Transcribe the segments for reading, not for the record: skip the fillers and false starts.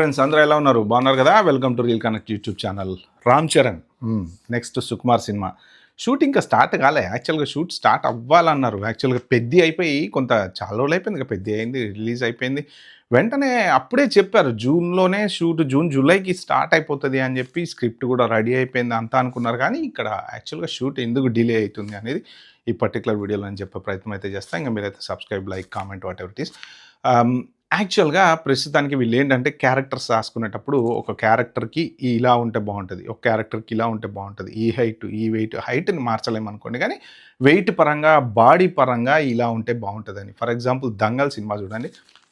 Friends అందరూ ఎలా ఉన్నారు? బాగున్నారు కదా? Welcome to reel connect YouTube channel. Ram Charan next Sukumar cinema shoot ఇంకా స్టార్ట్ కాలే. యాక్చువల్గా షూట్ స్టార్ట్ అవ్వాలన్నారు. యాక్చువల్గా పెద్ద అయిపోయి చాలా రోజులు అయిపోయింది. ఇంకా పెద్ద అయింది, రిలీజ్ అయిపోయింది. వెంటనే అప్పుడే చెప్పారు జూన్లోనే షూట్, జూలైకి స్టార్ట్ అయిపోతుంది అని చెప్పి స్క్రిప్ట్ కూడా రెడీ అయిపోయింది అంతా అనుకున్నారు. కానీ ఇక్కడ యాక్చువల్గా షూట్ ఎందుకు డిలే అవుతుంది అనేది ఈ పర్టికులర్ వీడియోలో అని చెప్పే ప్రయత్నం అయితే చేస్తాను. ఇంకా మీరైతే subscribe, like, comment what ever it is. యాక్చువల్గా ప్రస్తుతానికి వీళ్ళు ఏంటంటే క్యారెక్టర్స్ రాసుకునేటప్పుడు ఒక క్యారెక్టర్కి ఇలా ఉంటే బాగుంటుంది, ఒక క్యారెక్టర్కి ఇలా ఉంటే బాగుంటుంది, ఈ హైట్ ఈ హైట్ని మార్చలేమనుకోండి, కానీ వెయిట్ పరంగా బాడీ పరంగా ఇలా ఉంటే బాగుంటుందని. ఫర్ ఎగ్జాంపుల్ దంగల్ సినిమా చూడండి.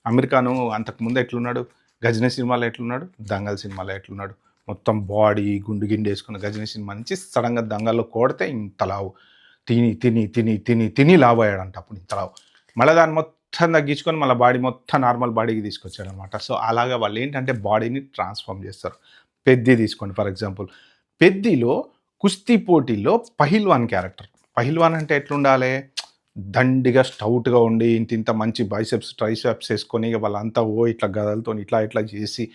అమీర్ ఖాన్ అంతకుముందు ఎట్లున్నాడు, గజనీ సినిమాలో ఎట్లున్నాడు, దంగల్ సినిమాలో ఎట్లున్నాడు, మొత్తం బాడీ గుండు గిండి వేసుకున్న గజనీ సినిమా నుంచి సడన్గా దంగల్లో కొడితే ఇంత లావు, తిని తిని తిని తిని తిని లావు అయ్యాడంట. అప్పుడు ఇంత లావు, మళ్ళీ దాన్ని మొత్తం తగ్గించుకొని మళ్ళీ బాడీ మొత్తం నార్మల్ బాడీకి తీసుకొచ్చాడు అనమాట. సో అలాగా వాళ్ళు ఏంటంటే బాడీని ట్రాన్స్ఫార్మ్ చేస్తారు. పెద్ది తీసుకోండి ఫర్ ఎగ్జాంపుల్. పెద్దిలో కుస్తీ పోటీల్లో పహిల్వాన్ క్యారెక్టర్. పహిల్వాన్ అంటే ఎట్లుండాలి, దండిగా స్టౌట్గా ఉండి ఇంత మంచి బైసెప్స్ ట్రైసెప్స్ వేసుకొని వాళ్ళంతా ఇట్లా గదలతో ఇట్లా ఇట్లా చేసి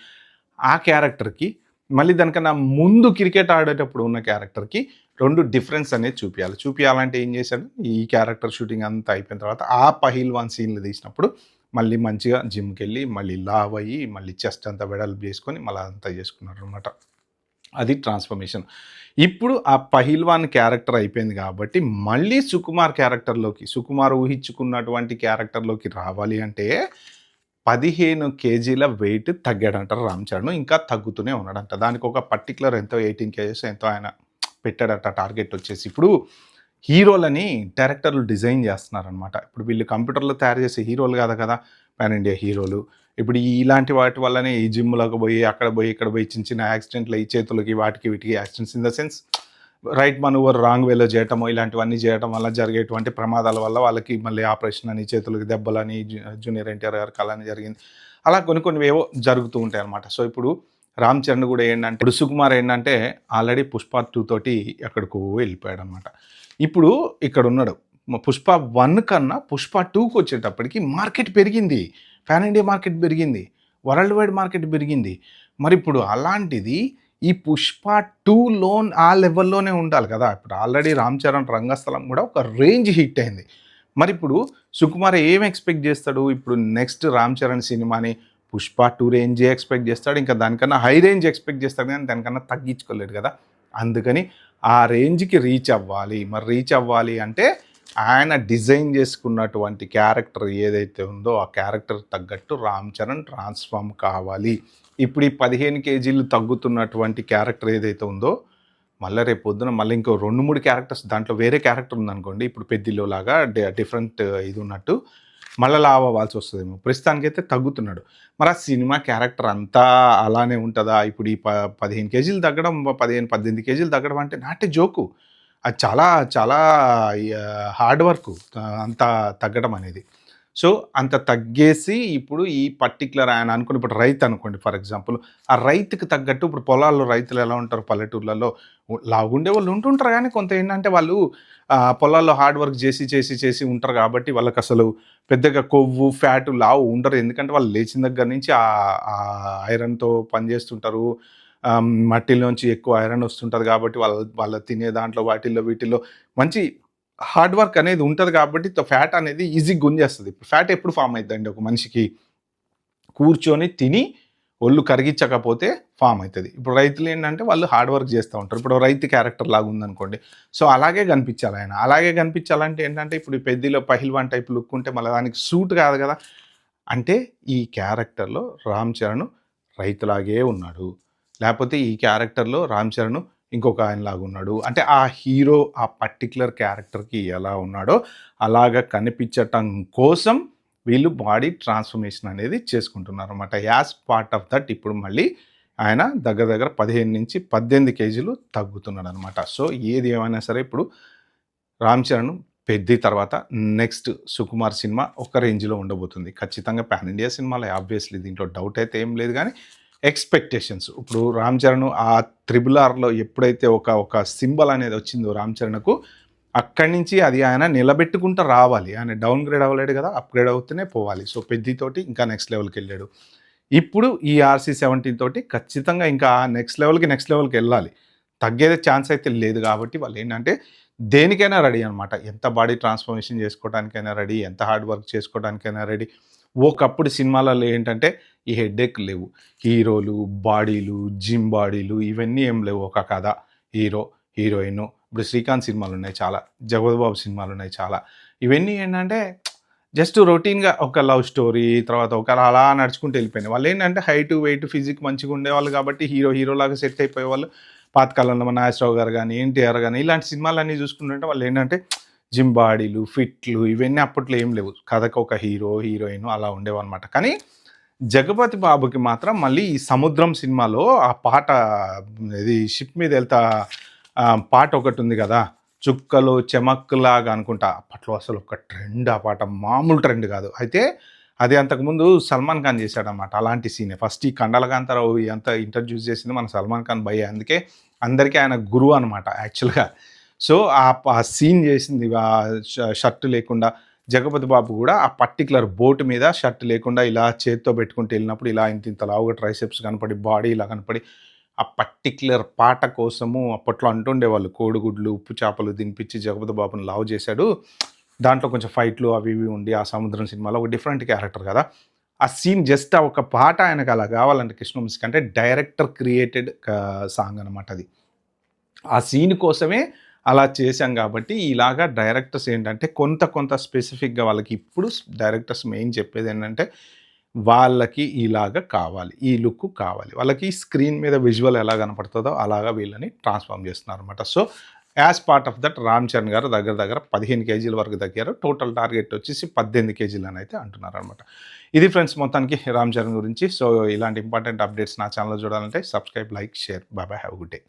ఆ క్యారెక్టర్కి, మళ్ళీ దానికన్నా ముందు క్రికెట్ ఆడేటప్పుడు ఉన్న క్యారెక్టర్కి రెండు డిఫరెన్స్ అనేది చూపించాలంటే ఏం చేశాడు, ఈ క్యారెక్టర్ షూటింగ్ అంతా అయిపోయిన తర్వాత ఆ పహిల్వాన్ సీన్లు తీసినప్పుడు మళ్ళీ మంచిగా జిమ్కి వెళ్ళి మళ్ళీ లావ్ అయ్యి మళ్ళీ చెస్ట్ అంతా వెడల్పు చేసుకొని మళ్ళీ అంతా చేసుకున్నారు అనమాట. అది ట్రాన్స్ఫర్మేషన్. ఇప్పుడు ఆ పహిల్వాన్ క్యారెక్టర్ అయిపోయింది కాబట్టి మళ్ళీ సుకుమార్ క్యారెక్టర్లోకి, సుకుమార్ ఊహించుకున్నటువంటి క్యారెక్టర్లోకి రావాలి అంటే 15 కేజీల వెయిట్ తగ్గాడంటారు రామ్ చరణ్. ఇంకా తగ్గుతూనే ఉన్నాడంట. దానికి ఒక పర్టికులర్ ఎంతో 18 కేజెస్ ఎంతో ఆయన పెట్టాడట టార్గెట్ వచ్చేసి. ఇప్పుడు హీరోలని డైరెక్టర్లు డిజైన్ చేస్తున్నారనమాట. ఇప్పుడు వీళ్ళు కంప్యూటర్లో తయారు చేసే హీరోలు కాదు కదా పాన్ ఇండియా హీరోలు. ఇప్పుడు ఇలాంటి వాటి వల్లనే ఈ జిమ్లోకి పోయి అక్కడ పోయి ఇక్కడ పోయి చిన్న చిన్న యాక్సిడెంట్లు, ఈ చేతులకి వాటికి వీటికి accidents in the sense right maneuver wrong వేలో చేయటము, ఇలాంటివన్నీ చేయటం వల్ల జరిగేటువంటి ప్రమాదాల వల్ల వాళ్ళకి మళ్ళీ ఆపరేషన్ అని, చేతులకి దెబ్బలని, జూనియర్ ఎన్టీఆర్ గారికి అలానే జరిగింది. అలా కొన్ని ఏవో జరుగుతూ ఉంటాయి అనమాట. సో ఇప్పుడు రామ్ చరణ్ కూడా ఏంటంటే, ఇప్పుడు సుకుమార్ ఏంటంటే ఆల్రెడీ పుష్ప 2 తోటి ఎక్కడికో వెళ్ళిపోయాడు అనమాట. ఇప్పుడు ఇక్కడ ఉన్నాడు. పుష్ప 1 కన్నా పుష్ప 2కి వచ్చేటప్పటికి మార్కెట్ పెరిగింది, పాన్ ఇండియా మార్కెట్ పెరిగింది, వరల్డ్ వైడ్ మార్కెట్ పెరిగింది. మరి ఇప్పుడు అలాంటిది ఈ పుష్ప 2లో ఆ లెవెల్లోనే ఉండాలి కదా. ఇప్పుడు ఆల్రెడీ రామ్ చరణ్ రంగస్థలం కూడా ఒక రేంజ్ హిట్ అయింది. మరి ఇప్పుడు సుకుమార్ ఏం ఎక్స్పెక్ట్ చేస్తాడు, ఇప్పుడు నెక్స్ట్ రామ్ చరణ్ సినిమాని పుష్ప 2 రేంజే ఎక్స్పెక్ట్ చేస్తాడు, ఇంకా దానికన్నా హై రేంజ్ ఎక్స్పెక్ట్ చేస్తాడు, కానీ దానికన్నా తగ్గించుకోలేడు కదా. అందుకని ఆ రేంజ్కి రీచ్ అవ్వాలి. మరి రీచ్ అవ్వాలి అంటే ఆయన డిజైన్ చేసుకున్నటువంటి క్యారెక్టర్ ఏదైతే ఉందో ఆ క్యారెక్టర్ తగ్గట్టు రామ్ చరణ్ ట్రాన్స్ఫార్మ్ కావాలి. ఇప్పుడు ఈ 15 కేజీలు తగ్గుతున్నటువంటి క్యారెక్టర్ ఏదైతే ఉందో మళ్ళీ రేపు పొద్దున మళ్ళీ ఇంకో 2-3 క్యారెక్టర్స్ దాంట్లో వేరే క్యారెక్టర్ ఉందనుకోండి, ఇప్పుడు పెద్దిలో లాగా డిఫరెంట్ ఇది ఉన్నట్టు మళ్ళీ లావ్ అవ్వాల్సి వస్తుందేమో. ప్రస్తుతానికైతే తగ్గుతున్నాడు. మరి ఆ సినిమా క్యారెక్టర్ అంతా అలానే ఉంటుందా? ఇప్పుడు ఈ 15 కేజీలు తగ్గడం, 15-18 కేజీలు తగ్గడం అంటే నాటే జోకు. అది చాలా చాలా హార్డ్ వర్క్ అంత తగ్గడం అనేది. సో అంత తగ్గేసి ఇప్పుడు ఈ పర్టికులర్ ఆయన అనుకుని, ఇప్పుడు రైతు అనుకోండి ఫర్ ఎగ్జాంపుల్, ఆ రైతుకి తగ్గట్టు ఇప్పుడు పొలాల్లో రైతులు ఎలా ఉంటారు, పల్లెటూర్లలో లావుండే వాళ్ళు ఉంటుంటారు, కానీ కొంత ఏంటంటే వాళ్ళు పొలాల్లో హార్డ్ వర్క్ చేసి ఉంటారు కాబట్టి వాళ్ళకి అసలు పెద్దగా కొవ్వు ఫ్యాటు లావు ఉండరు. ఎందుకంటే వాళ్ళు లేచిన దగ్గర నుంచి ఆ ఐరన్తో పనిచేస్తుంటారు, మట్టిలోంచి ఎక్కువ ఐరన్ వస్తుంటుంది కాబట్టి వాళ్ళ తినే దాంట్లో వీటిల్లో మంచి హార్డ్ వర్క్ అనేది ఉంటుంది కాబట్టి ఫ్యాట్ అనేది ఈజీ గుంజేస్తుంది. ఫ్యాట్ ఎప్పుడు ఫామ్ అవుతుందండి, ఒక మనిషికి కూర్చొని తిని ఒళ్ళు కరిగించకపోతే ఫామ్ అవుతుంది. ఇప్పుడు రైతులు ఏంటంటే వాళ్ళు హార్డ్ వర్క్ చేస్తూ ఉంటారు. ఇప్పుడు రైతు క్యారెక్టర్ లాగా ఉందనుకోండి, సో అలాగే కనిపించాలి ఆయన. అలాగే కనిపించాలంటే ఏంటంటే ఇప్పుడు ఈ పెద్దిలో పహిల్వాన్ టైప్ లుక్ ఉంటే మళ్ళీ దానికి సూట్ కాదు కదా. అంటే ఈ క్యారెక్టర్లో రామ్ చరణ్ రైతులాగే ఉన్నాడు, లేకపోతే ఈ క్యారెక్టర్లో రామ్ చరణ్ ఇంకొక ఆయనలాగా ఉన్నాడు అంటే ఆ హీరో ఆ పర్టికులర్ క్యారెక్టర్కి ఎలా ఉన్నాడో అలాగా కనిపించటం కోసం వీళ్ళు బాడీ ట్రాన్స్ఫర్మేషన్ అనేది చేసుకుంటున్నారు అనమాట. యాజ్ పార్ట్ ఆఫ్ దట్ ఇప్పుడు మళ్ళీ ఆయన దగ్గర 15-18 కేజీలు తగ్గుతున్నాడు అనమాట. సో ఏది ఏమైనా సరే ఇప్పుడు రామ్ చరణ్ పెద్ది తర్వాత నెక్స్ట్ సుకుమార్ సినిమా ఒక రేంజ్లో ఉండబోతుంది ఖచ్చితంగా. పాన్ ఇండియా సినిమాలో ఆబ్వియస్లీ, దీంట్లో డౌట్ అయితే ఏం లేదు. కానీ ఎక్స్పెక్టేషన్స్ ఇప్పుడు రామ్ చరణ్ ఆ RRRలో ఎప్పుడైతే ఒక సింబల్ అనేది వచ్చిందో రామ్ చరణ్కు, అక్కడి నుంచి అది ఆయన నిలబెట్టుకుంటూ రావాలి. ఆయన డౌన్ గ్రేడ్ అవ్వలేడు కదా, అప్గ్రేడ్ అవుతూనే పోవాలి. సో పెద్దితోటి ఇంకా నెక్స్ట్ లెవెల్కి వెళ్ళాడు. ఇప్పుడు ఈ RC-17 తోటి ఖచ్చితంగా ఇంకా నెక్స్ట్ లెవెల్‌కి వెళ్ళాలి. తగ్గేదే ఛాన్స్ అయితే లేదు కాబట్టి వాళ్ళేంటంటే దేనికైనా రెడీ అనమాట. ఎంత బాడీ ట్రాన్స్‌ఫర్మేషన్ చేసుకోవడానికైనా రెడీ, ఎంత హార్డ్ వర్క్ చేసుకోవడానికైనా రెడీ. ఒకప్పుడు సినిమాలలో ఏంటంటే ఈ హెడ్‌ఏక్ లేవు. హీరోలు, బాడీలు, జిమ్ బాడీలు ఇవన్నీ ఏం లేవు. ఒక కథ, హీరో, హీరోయిన్. ఇప్పుడు శ్రీకాంత్ సినిమాలున్నాయి చాలా. జగపతి బాబు సినిమాలున్నాయి చాలా. ఇవన్నీ ఏంటంటే జస్ట్ రొటీన్‌గా ఒక లవ్ స్టోరీ, తర్వాత ఒక అలా నడుచుకుంటూ వెళ్ళిపోయినాయి. వాళ్ళేంటంటే హైటు, వెయిట్, ఫిజిక్ మంచిగా ఉండేవాళ్ళు కాబట్టి హీరోలాగా సెట్ అయిపోయేవాళ్ళు. పాతకాలంలో మన నాగేశ్వరరావు గారు గానీ, ఎన్టీఆర్ గానీ ఇలాంటి సినిమాలన్నీ చూసుకుంటుంటే వాళ్ళేంటంటే జిమ్ బాడీలు, ఫిట్లు ఇవన్నీ అప్పట్లో ఏం లేవు. కథకు ఒక హీరో, హీరోయిన్ అలా ఉండేవన్నమాట. కానీ జగపతి బాబుకి మాత్రం మళ్ళీ ఈ 'సముద్రం' సినిమాలో ఆ పాట ఇది షిప్ మీద ఎళ్తా పాట ఒకటుంది గదా! 'చుక్కలు చెమక్కులాగా' అనుకుంటా. అప్పట్లో అసలు ఒక ట్రెండ్ ఆ పాట. మామూలు ట్రెండ్ గాదు. అయితే అది అంతకుముందు 'సల్మాన్ ఖాన్' చేశాడనమాట. అలాంటి సీనే. ఫస్ట్ ఈ 'కండలకాంతారావు' ఇదంతా ఇంట్రడ్యూస్ చేసింది మన 'సల్మాన్ ఖాన్' భయ్యా. అందుకే అందరికీ ఆయన గురువు అనమాట యాక్చువల్‌గా. సో, ఆ సీన్ చేసింది షర్ట్ లేకుండా జగపతి బాబు గూడా ఆ పర్టిక్యులర్ బోట్ మీద షర్ట్ లేకుండా ఇలా చేత్తో పెట్టుకుంటూ ఎళ్ళినప్పుడు ఇలా ఇంతింత లావుగా ట్రైసెప్స్ కనపడి, బాడీ ఇలా కనపడి ఆ పర్టిక్యులర్ పాట కోసము అప్పట్లో అంటుండేవాళ్ళు. కోడిగుడ్లు, ఉప్పు చేపలు తినిపించి జగపతి బాబుని లావు చేశాడు. దాంట్లో కొంచెం ఫైట్‌లు అవి ఇవి ఉండి ఆ 'సముద్రం' సినిమాలో ఒక డిఫరెంట్ క్యారెక్టర్ కదా! ఆ సీన్ జస్ట్ ఆ ఒక పాట ఆయనకు అలా కావాలంటే 'కృష్ణవంశీకి' అంటే డైరెక్టర్ క్రియేటెడ్ సాంగ్ అనమాట అది. ఆ సీన్ కోసమే అలా చేశాం కాబట్టి ఇలాగా డైరెక్టర్స్ ఏంటంటే కొంత స్పెసిఫిక్‌గా వాళ్ళకి ఇప్పుడు డైరెక్టర్స్ మెయిన్ చెప్పేదేంటంటే వాళ్ళకి ఇలాగ కావాలి. ఈ లుక్ కావాలి. వాళ్ళకి స్క్రీన్ మీద విజువల్ ఎలా కనపడుతదో అలాగా వీళ్ళని ట్రాన్స్‌ఫార్మ్ చేస్తున్నారనమాట. So, as part of that Ram Charan garu దగ్గర 15 కేజీల వరకు తగ్గారు. టోటల్ టార్గెట్ వచ్చేసి 18 కేజీలని అయితే అంటున్నారనమాట. ఇది ఫ్రెండ్స్ మొత్తానికి రామ్ చరణ్ గురించి. సో, ఇలాంటి ఇంపార్టెంట్ అప్డేట్స్ నా ఛానెల్‌లో చూడాలంటే subscribe, like, share. By by. Have a good day.